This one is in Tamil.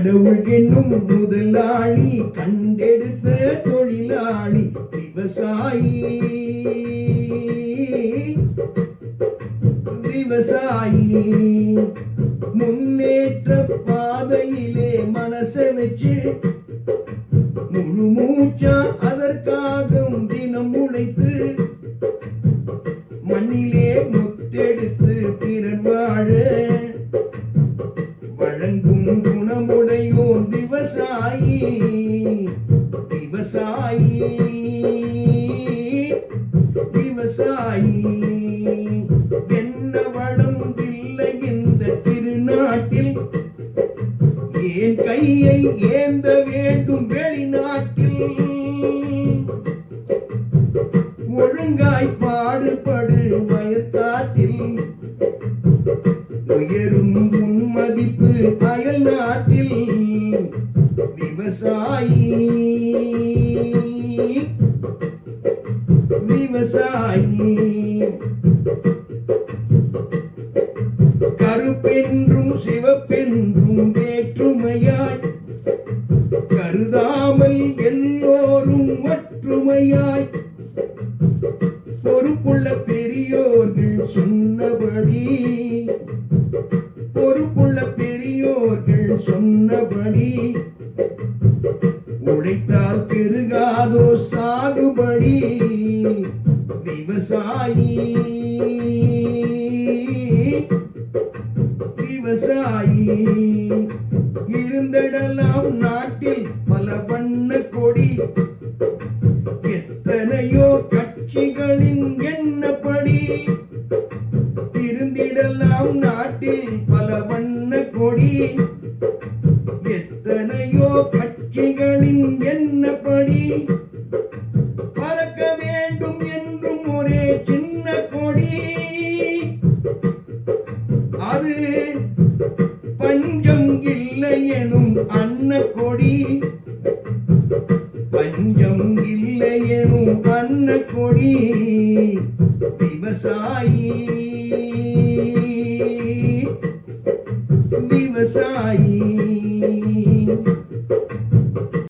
கடவுள் என்னும் முதலாளி கண்டெடுத்த தொழிலாளி விவசாயி விவசாயி முன்னேற்ற பாதையிலே மனசை வச்சு முழு மூச்சா அதற்காக தினம் உழைத்து மண்ணிலே முத்தெடுத்து பிறர் வாழ வழங்கும் குணமுடையோன் விவசாயி விவசாயி விவசாயி என்ன வளம் இல்லை இந்த திருநாட்டில் ஏன் கையை ஏந்த வேண்டும் வெளிநாட்டில் ஒழுங்காய் பாடுபடு வயற்காட்டில் உயரும் உன் மதிப்பு அயல் நாட்டில் விவசாயி விவசாயி கருப்பென்றும் சிவப்பென்றும் வேற்றுமையாய் கருதாமல் எல்லோரும் ஒற்றுமையாய் பொறுப்புள்ள பெரியோர்கள் சொன்னபடி பொறுப்புள்ள பெரியோர்கள் சொன்னபடி உழைத்தால் பெருகாதோ சாகுபடி விவசாயி விவசாயி இருந்திடலாம் நாட்டில் பல வண்ண கொடி எத்தனையோ கட்சிகளின் எண்ணப்படி இருந்திடலாம் நாட்டில் பல வண்ண கொடி எத்தனையோ கட்சிகளின் எண்ணப்படி பறக்க வேண்டும் என்றும் ஒரே சின்ன கொடி அது பஞ்சம் இல்லை எனும் அன்ன கொடி பஞ்சம் இல்லை எனும் அன்ன கொடி விவசாயி